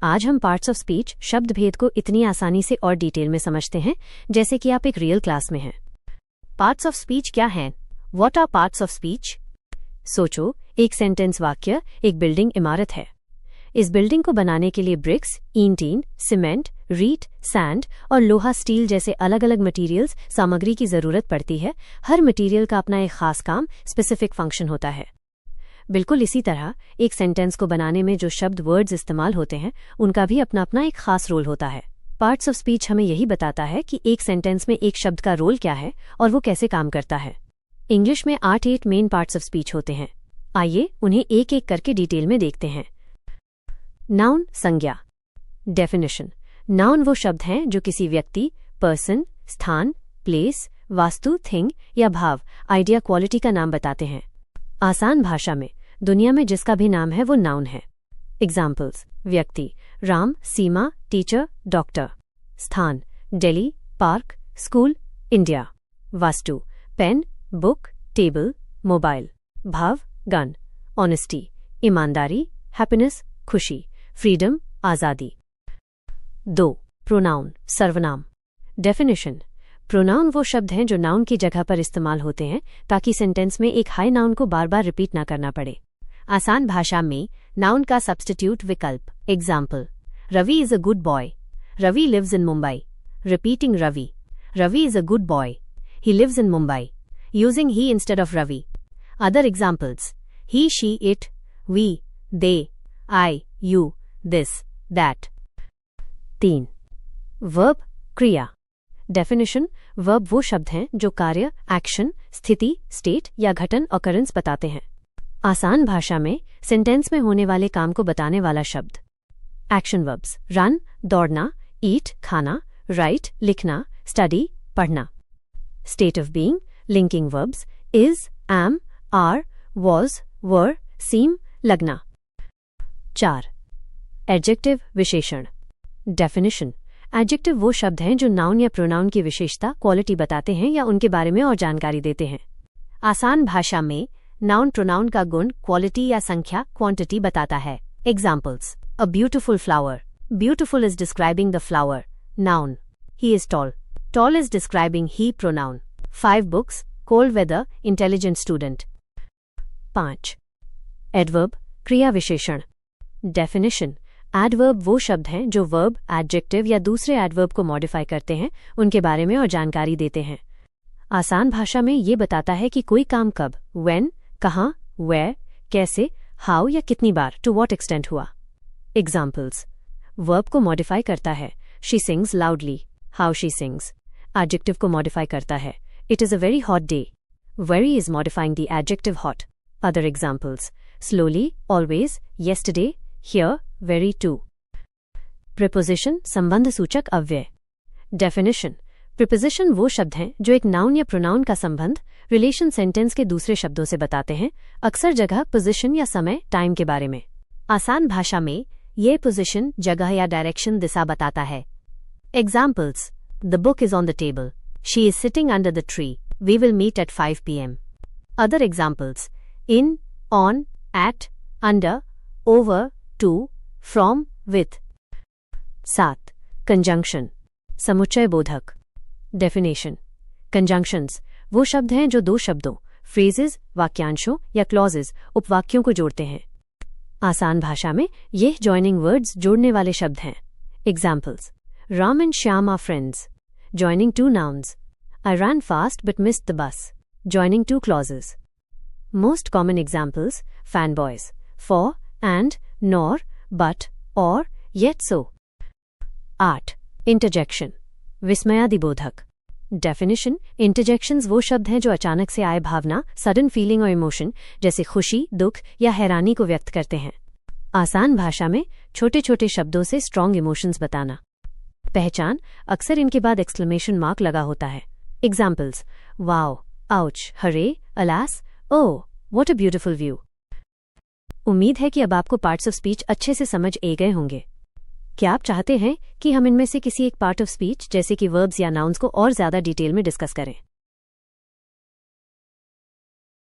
आज हम parts of speech शब्द भेद को इतनी आसानी से और डिटेल में समझते हैं जैसे कि आप एक रियल क्लास में हैं। पार्ट्स ऑफ स्पीच क्या हैं? What are parts of speech? सोचो, एक सेंटेंस वाक्य एक बिल्डिंग इमारत है। इस बिल्डिंग को बनाने के लिए ब्रिक्स, ईंट, सीमेंट, रीट, सैंड और लोहा स्टील जैसे अलग अलग मटेरियल्स सामग्री की जरूरत पड़ती है। हर मटेरियल का अपना एक खास काम, स्पेसिफिक फंक्शन होता है। बिल्कुल इसी तरह एक सेंटेंस को बनाने में जो शब्द वर्ड्स इस्तेमाल होते हैं उनका भी अपना अपना एक खास रोल होता है। पार्ट्स ऑफ स्पीच हमें यही बताता है कि एक सेंटेंस में एक शब्द का रोल क्या है और वो कैसे काम करता है। इंग्लिश में 8 मेन पार्ट्स ऑफ स्पीच होते हैं। आइए उन्हें एक एक करके डिटेल में देखते हैं। नाउन, संज्ञा। डेफिनेशन। नाउन वो शब्द हैं जो किसी व्यक्ति, पर्सन, स्थान, प्लेस, वास्तु, थिंग या भाव, आइडिया, क्वालिटी का नाम बताते हैं। आसान भाषा में दुनिया में जिसका भी नाम है वो नाउन है। एग्जाम्पल्स: व्यक्ति राम, सीमा, टीचर, डॉक्टर। स्थान दिल्ली, पार्क, स्कूल, इंडिया। वास्तु पेन, बुक, टेबल, मोबाइल। भाव गन, ऑनेस्टी, ईमानदारी, हैप्पीनेस, खुशी, फ्रीडम, आज़ादी। 2. प्रोनाउन, सर्वनाम। डेफिनेशन। प्रोनाउन वो शब्द हैं जो नाउन की जगह पर इस्तेमाल होते हैं ताकि सेंटेंस में एक हाई नाउन को बार बार रिपीट ना करना पड़े। आसान भाषा में नाउन का सब्स्टिट्यूट विकल्प। Example: Ravi is a good boy, Ravi lives in Mumbai. Repeating Ravi, Ravi is a good boy, he lives in Mumbai, using he instead of Ravi. Other examples: he, she, it, we, they, I, you, this, that. 3. Verb, क्रिया। Definition. Verb वो शब्द हैं जो कार्य, action, स्थिति, state या घटन, occurrence बताते हैं। आसान भाषा में सेंटेंस में होने वाले काम को बताने वाला शब्द। एक्शन वर्ब्स: रन, दौड़ना, ईट, खाना, राइट, लिखना, स्टडी, पढ़ना। State of being, linking verbs: is, am, are, was, were, seem, लगना। 4. एडजेक्टिव, विशेषण। डेफिनेशन। एडजेक्टिव वो शब्द हैं जो नाउन या प्रोनाउन की विशेषता, क्वालिटी बताते हैं या उनके बारे में और जानकारी देते हैं। आसान भाषा में नाउन प्रोनाउन का गुण, क्वालिटी या संख्या, क्वांटिटी बताता है। Examples: a beautiful flower, beautiful is describing the flower, noun. He is tall, tall is describing he, pronoun. 5 books, cold weather, intelligent student. 5. Adverb, क्रिया विशेषण। डेफिनेशन। एडवर्ब वो शब्द हैं जो वर्ब, एडजेक्टिव या दूसरे एडवर्ब को मॉडिफाई करते हैं, उनके बारे में और जानकारी देते हैं। आसान भाषा में ये बताता है कि कोई काम कब, व्हेन, कहाँ, वेयर, कैसे, हाउ या कितनी बार, टू व्हाट एक्सटेंट हुआ। एग्जाम्पल्स: वर्ब को मॉडिफाई करता है, she sings loudly, how she sings. Adjective को मॉडिफाई करता है, it is a very hot day, very is modifying the adjective hot. Other examples: slowly, always, yesterday, here, very too. Preposition, संबंध सूचक अव्यय। Definition. Preposition वो शब्द हैं जो एक नाउन या प्रोनाउन का संबंध, रिलेशन सेंटेंस के दूसरे शब्दों से बताते हैं, अक्सर जगह, पोजीशन या समय, टाइम के बारे में। आसान भाषा में ये पोजीशन जगह या डायरेक्शन, दिशा बताता है। Examples: the book is on the table, she is sitting under the tree, we will meet at 5 PM। Other examples: in, on, at, under, over, to, from, with. 7. Conjunction, समुच्चय बोधक। Definition. Conjunctions वो शब्द हैं जो दो शब्दों, phrases, वाक्यांशों या क्लॉजेस, उपवाक्यों को जोड़ते हैं। आसान भाषा में ये जॉइनिंग वर्ड्स, जोड़ने वाले शब्द हैं। Examples: Ram and Shyam are friends, joining 2 nouns. I ran fast but missed the bus, joining 2 clauses. Most common examples: fanboys, for, and, nor, but, or, yet so. 8. Interjection, विस्मयादिबोधक। डेफिनेशन। इंटरजेक्शंस वो शब्द हैं जो अचानक से आए भावना, सडन फीलिंग और इमोशन जैसे खुशी, दुख या हैरानी को व्यक्त करते हैं। आसान भाषा में छोटे छोटे शब्दों से स्ट्रॉन्ग इमोशंस बताना। पहचान, अक्सर इनके बाद एक्सक्लेमेशन मार्क लगा होता है। Examples: wow, ouch, Hare, alas, oh, what a beautiful view. उम्मीद है कि अब आपको पार्ट्स ऑफ स्पीच अच्छे से समझ आ गए होंगे। क्या आप चाहते हैं कि हम इनमें से किसी एक पार्ट ऑफ स्पीच जैसे कि वर्ब्स या नाउन्स को और ज्यादा डिटेल में डिस्कस करें?